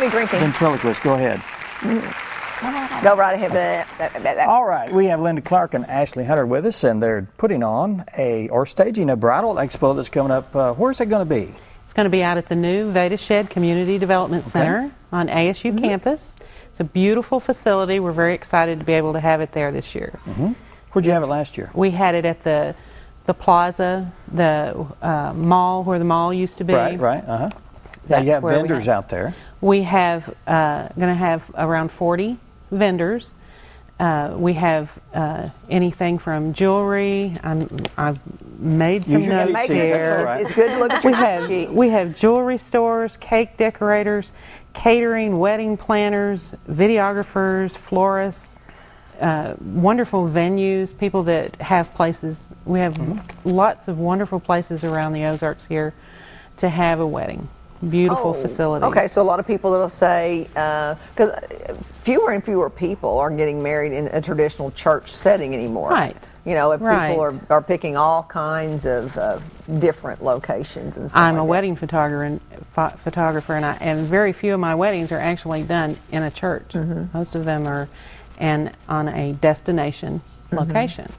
we drinking? Ventriloquist, go ahead. Go right ahead. All right, we have Linda Clark and Ashley Hunter with us, and they're putting on or staging a bridal expo that's coming up. Where's it going to be? It's going to be out at the new Veda Shed Community Development Center on ASU campus. It's a beautiful facility. We're very excited to be able to have it there this year. Where'd you have it last year? We had it at the plaza, the mall where the mall used to be. Right. Now you have vendors out there. We have going to have around 40 vendors. We have anything from jewelry. I've made some notes here. It's good to look at your sheet. We have jewelry stores, cake decorators, catering, wedding planners, videographers, florists, wonderful venues, people that have places. We have lots of wonderful places around the Ozarks here to have a wedding. Beautiful facility. Okay, so a lot of people that'll say, because fewer and fewer people are getting married in a traditional church setting anymore. Right. You know, if people are picking all kinds of different locations and stuff. I'm a wedding photographer, and very few of my weddings are actually done in a church. Most of them are on a destination location,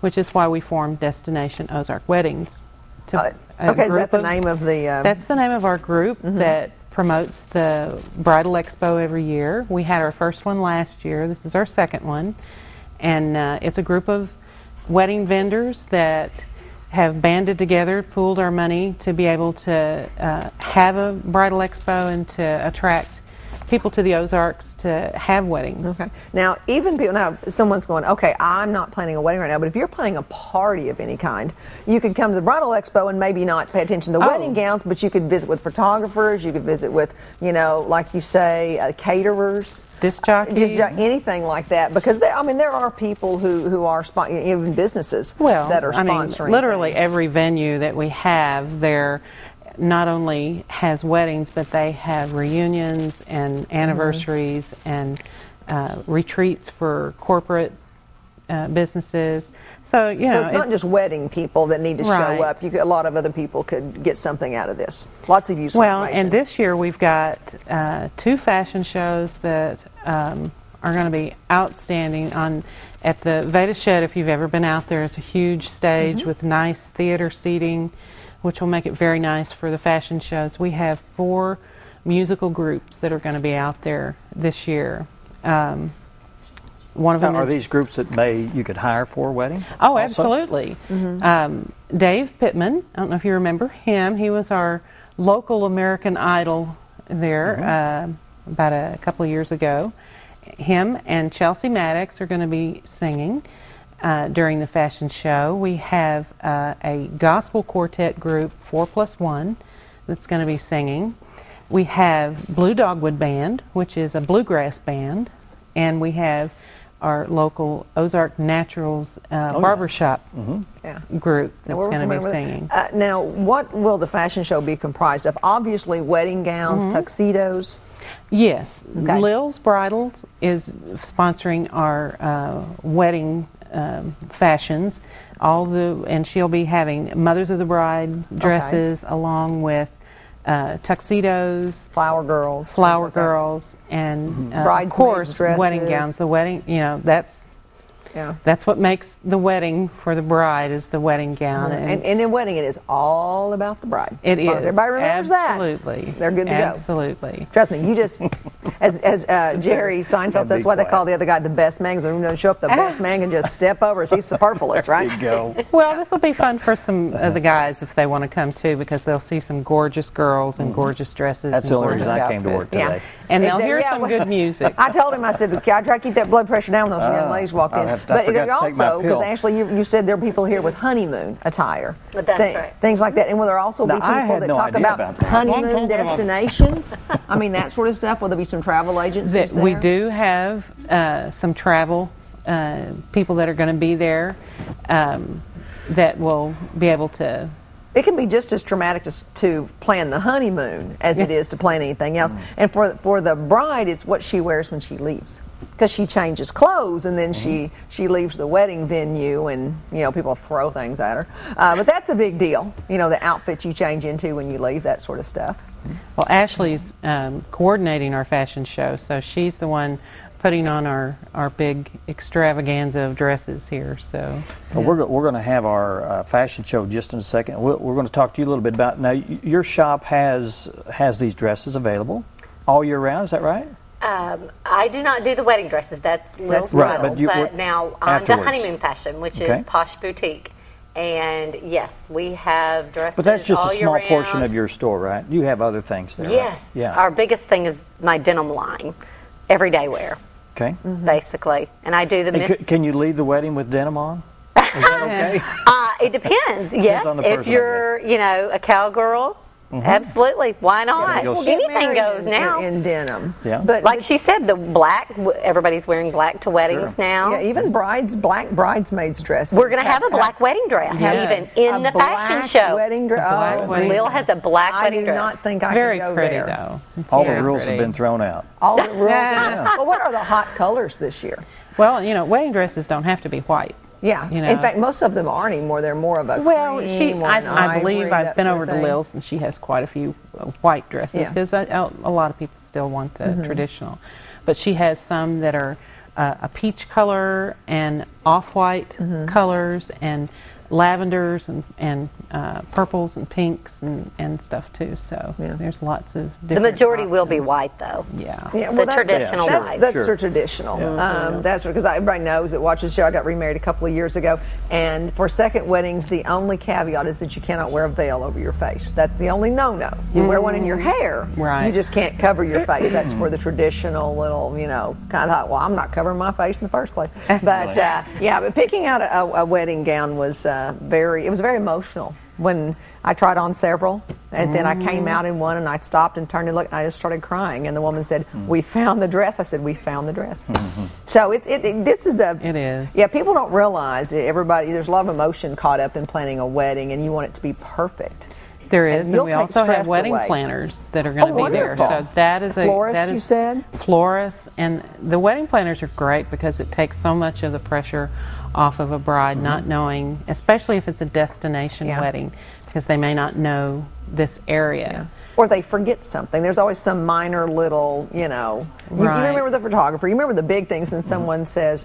which is why we formed Destination Ozark Weddings. Okay, is that the name of the... That's the name of our group that promotes the Bridal Expo every year. We had our first one last year. This is our second one. And it's a group of wedding vendors that have banded together, pooled our money to be able to have a Bridal Expo and to attract people to the Ozarks to have weddings. Okay. Now, even people, now someone's going, okay, I'm not planning a wedding right now, but if you're planning a party of any kind, you could come to the Bridal Expo and maybe not pay attention to the wedding gowns, but you could visit with photographers, you could visit with, you know, like you say, caterers. Disc jockeys. Anything like that, because there are people who are even businesses that are sponsoring. Literally every venue that we have there not only has weddings, but they have reunions and anniversaries and retreats for corporate businesses. So it's not just wedding people that need to show up. A lot of other people could get something out of this. Lots of useful information. And this year we've got 2 fashion shows that are going to be outstanding at the Veda Shed. If you've ever been out there, it's a huge stage with nice theater seating, which will make it very nice for the fashion shows. We have 4 musical groups that are going to be out there this year. One of them are these groups that you could hire for a wedding? Oh, absolutely. Dave Pittman, I don't know if you remember him. He was our local American Idol there about a couple of years ago. Him and Chelsea Maddox are going to be singing during the fashion show. We have a gospel quartet group, 4+1, that's going to be singing. We have Blue Dogwood Band, which is a bluegrass band, and we have our local Ozark Naturals barbershop group that's going to be singing. Now, what will the fashion show be comprised of? Obviously, wedding gowns, tuxedos. Yes. Lil's Bridals is sponsoring our wedding fashions. And she'll be having Mothers of the Bride dresses along with tuxedos, flower girls, and of course dresses. Wedding gowns. The wedding, that's what makes the wedding for the bride is the wedding gown. And in a wedding, it is all about the bride. It is. Everybody remembers Absolutely. They're good to go. Absolutely. Trust me, you just, as Jerry Seinfeld says, what they call the other guy, the best man, because everyone doesn't show up, the best man can just step over. He's superfluous, right? There you go. Well, this will be fun for some of the guys if they want to come too, because they'll see some gorgeous girls and gorgeous dresses. That's the only reason I came to work today. And they'll hear some good music. I told him, I said, I try to keep that blood pressure down when those young ladies walked in. But it also, because Ashley, you said there are people here with honeymoon attire. That's right. Things like that. And will there also be people that talk about honeymoon destinations? I mean, that sort of stuff. Will there be some travel agencies there? We do have some travel people that are going to be there that will be able to... It can be just as traumatic to plan the honeymoon as it is to plan anything else. And for the bride, it's what she wears when she leaves, because she changes clothes and then she leaves the wedding venue, and people throw things at her. But that's a big deal. The outfit you change into when you leave, that sort of stuff. Well, Ashley's coordinating our fashion show, so she's the one putting on our big extravaganza of dresses here. So well, we're going to have our fashion show just in a second. We're going to talk to you a little bit about, now your shop has these dresses available all year round, is that right? I do not do the wedding dresses. That's Lil's right, Bridal. but now the afterwards. honeymoon fashion, which is Posh Boutique. And yes, we have dresses. But that's just all a small year portion round. of your store, right? You have other things there. Yes. Right? Yeah. Our biggest thing is my denim line, everyday wear, Okay. basically. And I do the Hey, can you leave the wedding with denim on? Is that okay? It depends. Yes, on the if person, I you're, a cowgirl, absolutely. Why not? People Get Anything married goes now. in denim. Yeah. But Like she said, the black. Everybody's wearing black to weddings Sure. now. yeah, even black bridesmaids dresses. We're going to have a black wedding dress, Yes. even in the fashion show. Wedding dress. black Oh, wedding Lil has a black I wedding do dress. not think I very can go pretty there. though. All Very the rules have pretty. been thrown out. All the rules. Well, what are the hot colors this year? Well, wedding dresses don't have to be white. Yeah. In fact, most of them aren't anymore. They're more of a Well, cream or an I believe ivory, I've that been sort over of to thing. Lil's and she has quite a few white dresses Yeah. because a lot of people still want the traditional. But she has some that are a peach color and off-white colors and lavenders and purples and pinks and stuff too. So there's lots of different The majority will be options. white, though. Yeah. Yeah, The traditional that's, white. That's Sure. the traditional. Yeah. That's because everybody knows that watches the show. I got remarried a couple of years ago, and for second weddings, the only caveat is that you cannot wear a veil over your face. That's the only no-no. You wear one in your hair, Right. you just can't cover your face. That's for the traditional little, kind of thought, well, I'm not covering my face in the first place. But but picking out a wedding gown was it was very emotional. When I tried on several, and then I came out in one, and I stopped and turned and looked, and I just started crying. And the woman said, "We found the dress." I said, "We found the dress." So this is a. It is. Yeah, people don't realize there's a lot of emotion caught up in planning a wedding, and you want it to be perfect. There is, and you'll we take also have stress wedding away. planners that are going to be there. wonderful. So that is Florist, you said? Florists, and the wedding planners are great because it takes so much of the pressure off of a bride not knowing, especially if it's a destination wedding, because they may not know this area. Or they forget something. There's always some minor little, you Right. remember the photographer, you remember the big things, and then someone says,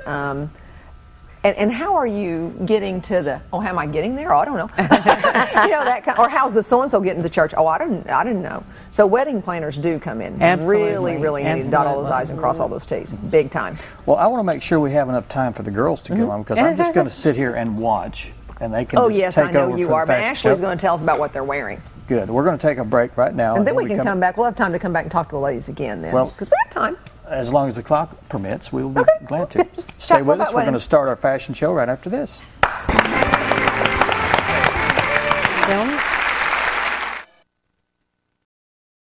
and how are you getting to how am I getting there? Oh, I don't know. That kind, or how's the so-and-so getting to the church? Oh, I didn't know. So wedding planners do come in. Absolutely. Really need to dot all those I's and cross all those T's. Big time. Well, I want to make sure we have enough time for the girls to go on, because I'm just going to sit here and watch, and they can Oh, just yes, take I know over you for are. the But fashion Ashley's show. going to tell us about what they're wearing. Good. We're going to take a break right now. And then we can come back. We'll have time to come back and talk to the ladies again then. Well- Because we have time. As long as the clock permits, we will be glad to. Just Stay chat with about us. We're going to weddings. start our fashion show right after this.